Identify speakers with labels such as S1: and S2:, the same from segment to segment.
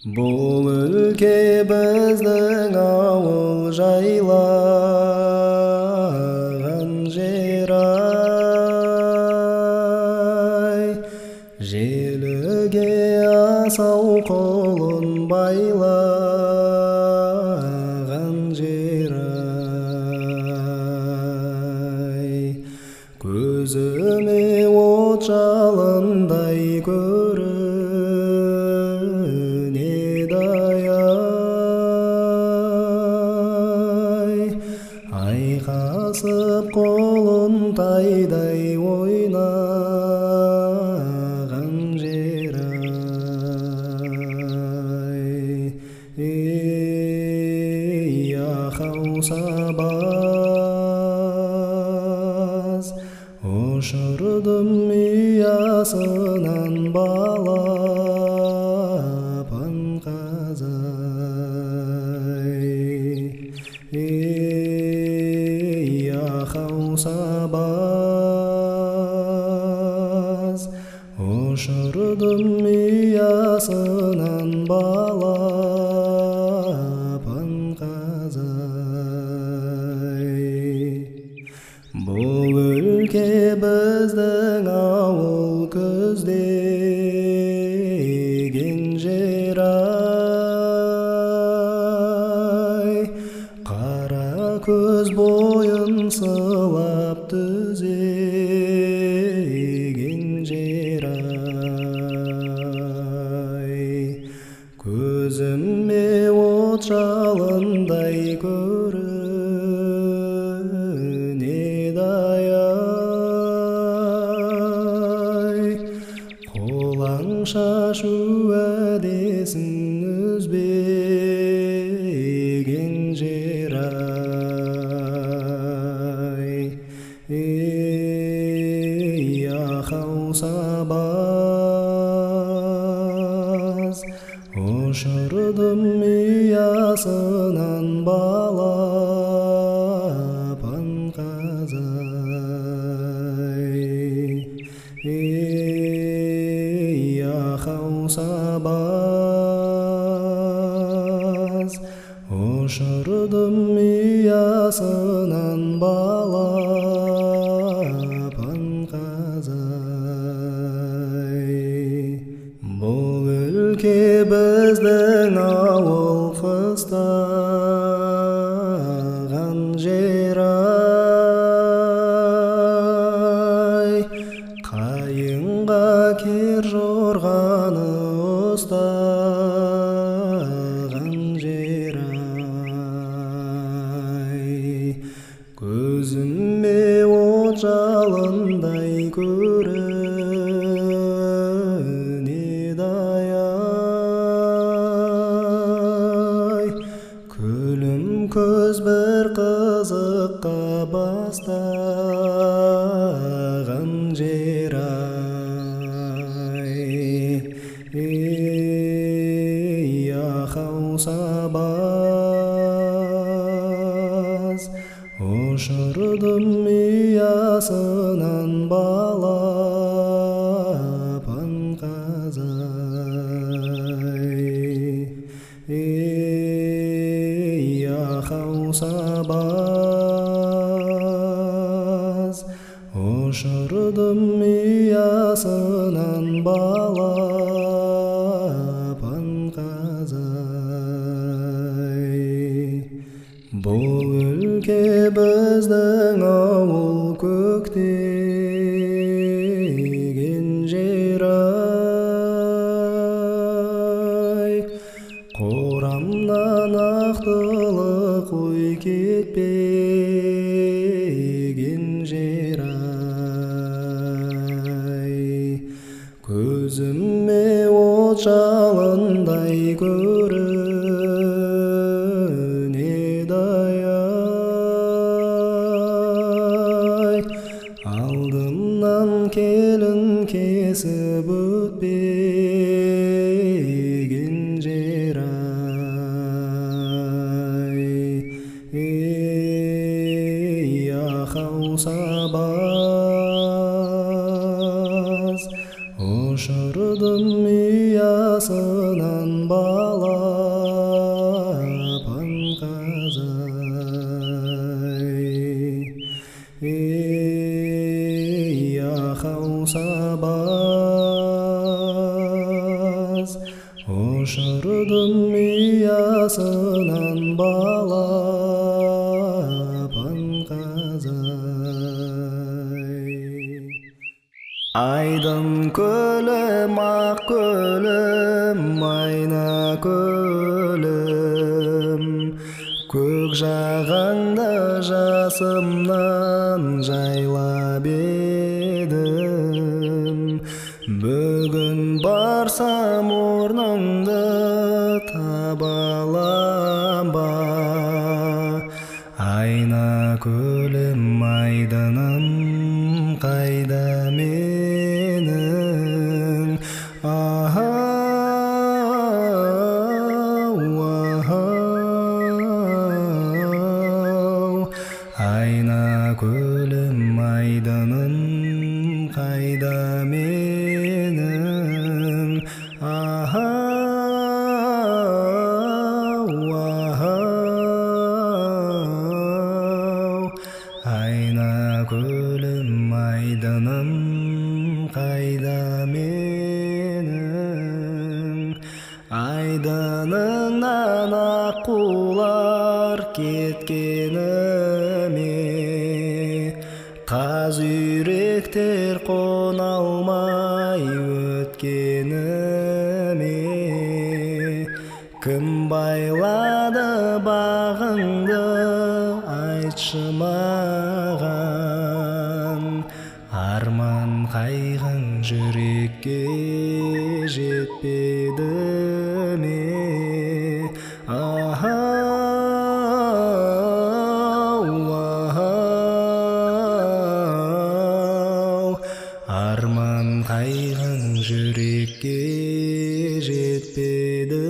S1: Бұл өлке біздің ауыл жайлаған жер-ай, желіге асау қолын байлаған жер-ай, көзіме от жалындай айқасып қолын тайдай ойнаған жер-ай, ей ақау сабаз, ұшырдым ұясынан балапан қазай, ақау сабаз, ұшырдым ұясынан балапан қазай. Бұл өлке біздің ауыл көздеген жер-ай, қара көз бойын сылап түзеген жер-ай, көзіме от жалындай қолаң шашу әдесін үзбеген жер-ай, ей ақау сабаз, ұшырдым ұясынан балапан қазай, ақау сабаз, ұшырдым ұясынан балапан қазай. Бұл өлке біздің ауыл қыстаған жер-ай, қайынға кер жорғаны ұстаған жер-ай, көзіме от жалындай көрінеді-ай, күлім көз бір қызыққа бастаған жер-ай, ей ақау сабаз, ұшырдым ұясынан балапан қазай, ей ақау сабаз, ұшырдым ұясынан балапан қазай. Бұл өлке біздің ауыл көктеген жер-ай, қорамнан ақтылы қой кетпеген жер-ай, көзіме от жалындай көрінеді-ай, алдымнан келін кесіп өтпеген жер-ай, ей ақау сабаз, ұшырдым ұясынан бала ұшырдым ұясынан балапан қазай. Айдын көлім, ақ көлім, айна көлім, көк жағаңда жасымнан жайлап едім. Бүгін барсам орныңды таба алам ба? Айна көлім, айдыным қайда менің? Айна көлім, айдыным қайда менің? Айна көлім, айдыным қайда менің? Айдыныңнан аққулар кеткеніме, қаз үйректер қона алмай өткеніме, кім байлады бағыңды айтшы маған? Арман қайғың жүрекке жетпеді ме? Арман қайғың жүрекке жетпеді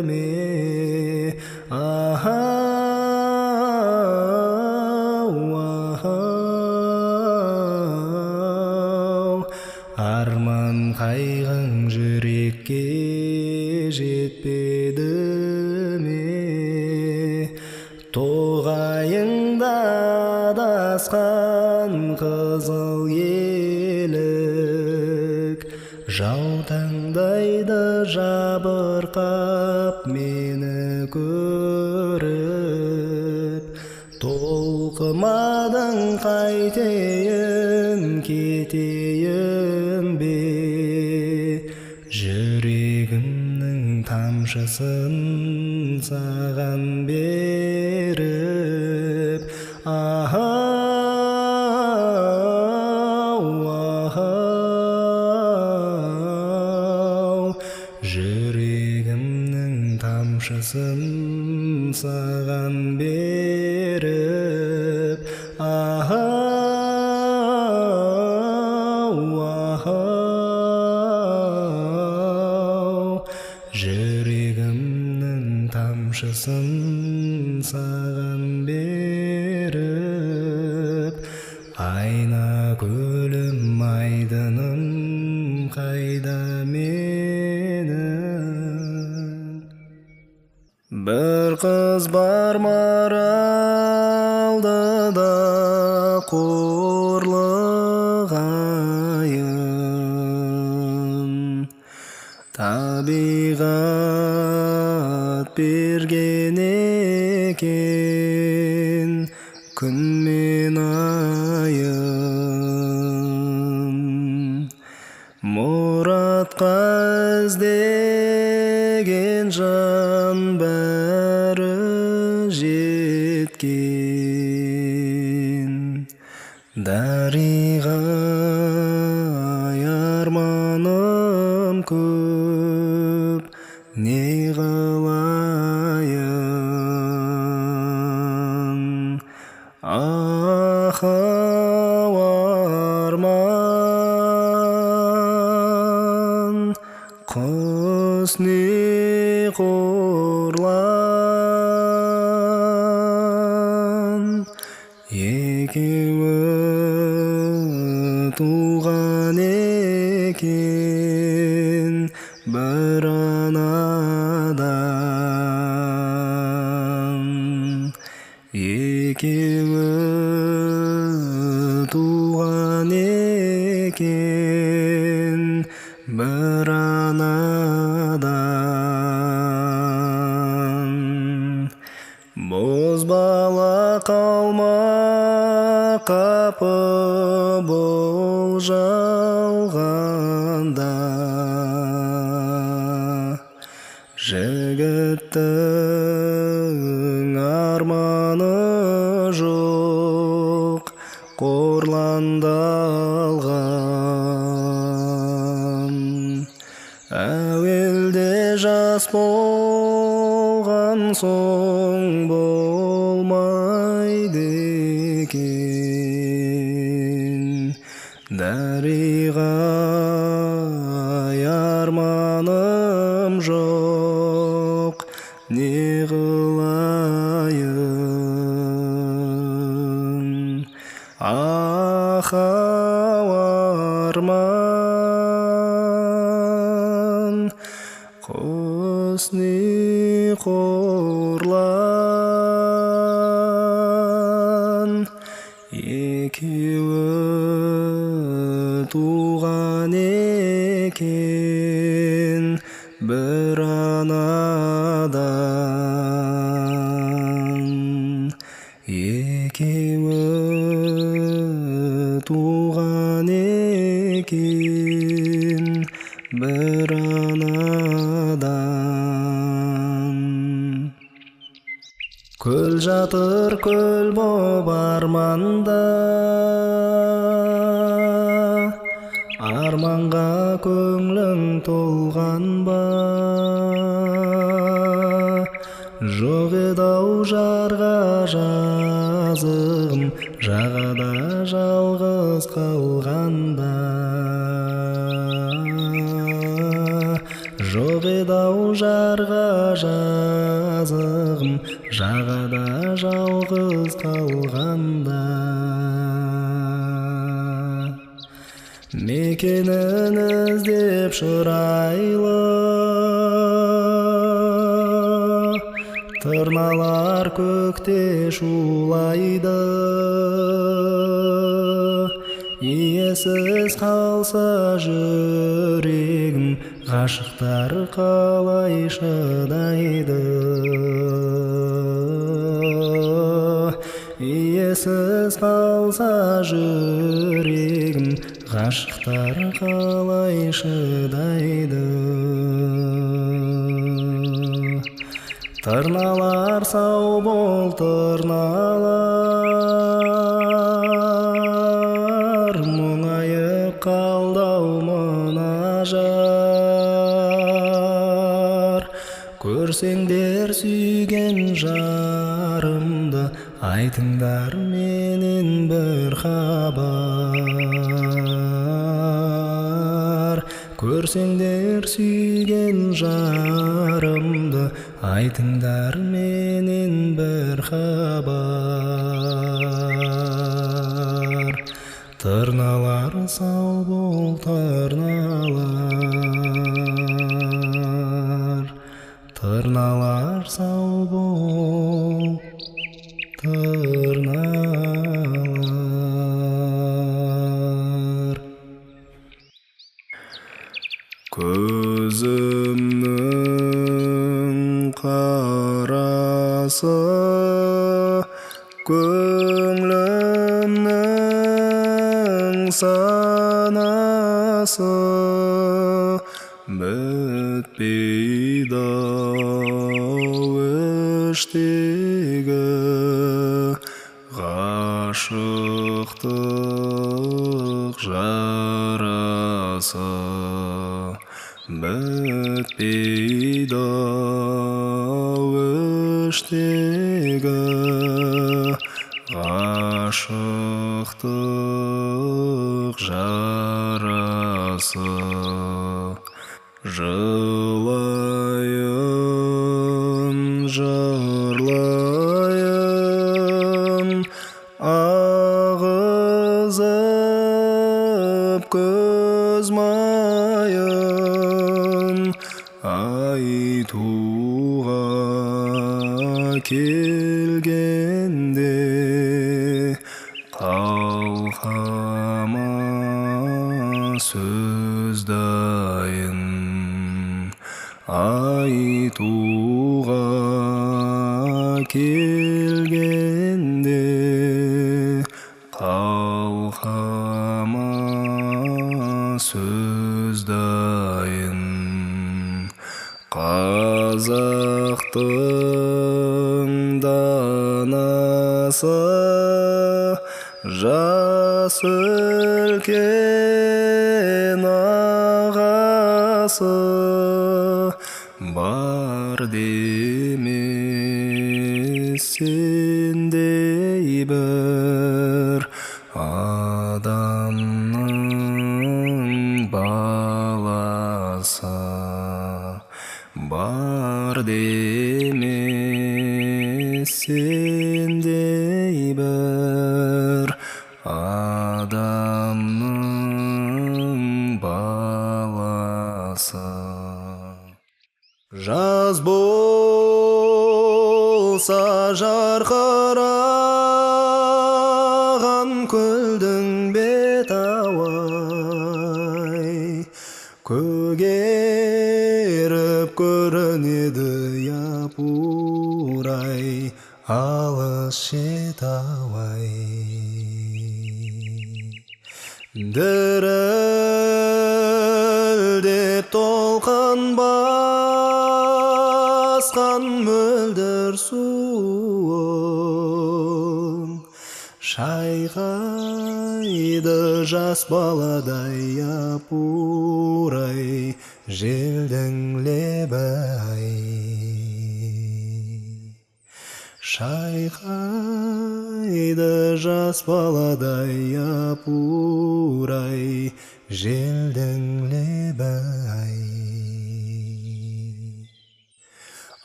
S1: ме? Арман қайғың жүрекке жетпеді ме? Тоғайыңда адасқан қызыл елік, жаутаңдайды жабырқап мені көріп. Толқымадың қайтейін, кетейін бе? Жүрегімнің тамшысын саған беріп. Жүрегімнің тамшысын саған беріп. Жүрегімнің тамшысын саған беріп. Айна көлім, айдыным қайда менің? Бір қыз бар маралдыда қорлығайын, табиғат берген екен күн мен айын. Мұратқа іздеген жан бәрі жеткен. Дариға арманым көп, не қылайын? Ахау арман, құс не қорлан. Екеуі туған екен бір анадан. Екеуі туған екен бір анадан. қалма қапы бол жалғанда, жігіттің арманы жоқ қорландалған. Әуелде жас болған соң болмайды екен, дариға-ай арманым жоқ, не қылайын. Ахау арман, құсни қорлан, екеуі туған екен бір анадан. Екеуі туған екен бір анадан. Көл жатыр көл боп арманда, арманға көңлің толған ба? Жоқ еді-ау жарға жазығым, жағада жалғыз қалғанда. Жоқ еді-ау жарға жазығым, жағада жалғыз қалғанда. Мекенін іздеп шырайлы, тырналар көкте шулайды. Иесіз қалса жүрегім, ғашықтар қалай шыдайды. Иесіз қалса жүрегім, ғашықтар қалай шыдайды. Тырналар сау бол, тырналар, мұңайып қалды-ау мына жар. Көрсеңдер сүйген жарымды, айтыңдар менен бір хабар. Көрсеңдер сүйген жарымды, айтыңдар менен бір хабар. Тырналар сау бол, тырналар, тырналар сау бол, тырналар. Көзімнің қарасы, көңлімнің санасы, бітпейді-ау іштегі ғашықтық жарасы. Бітпейді-ау іштегі ғашықтық жарасы. Жылайын, жырлайын, ағызып көз майын, айтуға келгенде қалқама сөз дайын. Айтуға келгенде қазақтың данасы, жас үлкен ағасы, бар демес сендей бір адамның баласы, бар демес сендей бір адамның баласы. Жаз болса жарқыраған көлдің бет-ауай, көгеріп көрінеді япыр-ай, алыс шет-ай. Дірілдеп толқын басқан мөлдір суың, шайқайды жас баладай япыр-ай, желдің лебі-ай. Шайқайды жас баладай япыр-ай, желдің лебі-ай.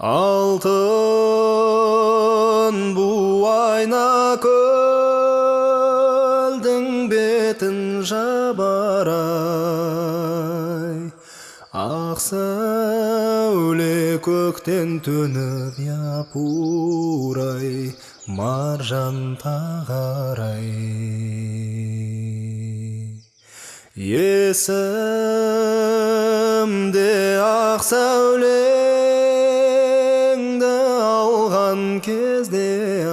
S1: Алтын буайна көлдің бетін жабарай, ақ сәуле көктен төніп япыр-ай, маржан тағарай. Есімде ақ сәулеңді алған кезде-ай,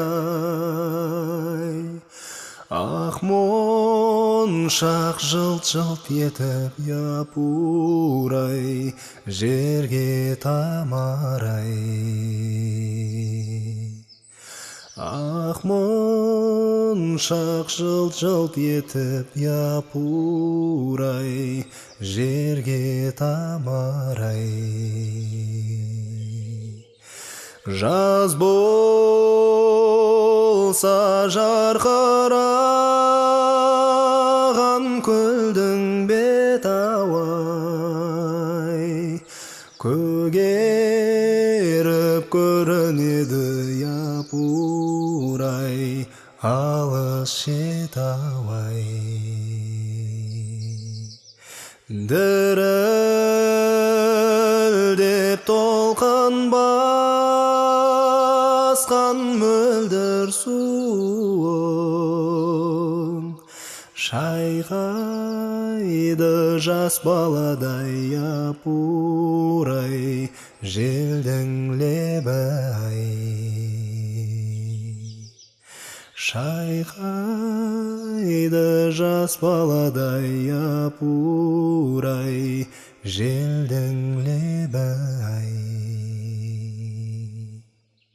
S1: ақ моншақ жылт-жылт етіп япыр-ай, жерге тамарай. Ақ моншақ жылт-жылт етіп япыр-ай, жерге тамарай. Жаз болса жарқыраған көлдің бет-ауай, көгеріп көрінеді япыр-ай, алыс шет-ай. Дірілдеп толқын басқан мөлдір суың, шайқайды жас баладай япыр-ай, желдің лебі-ай. Шайқайды жас баладай япыр-ай, желдің лебі-ай.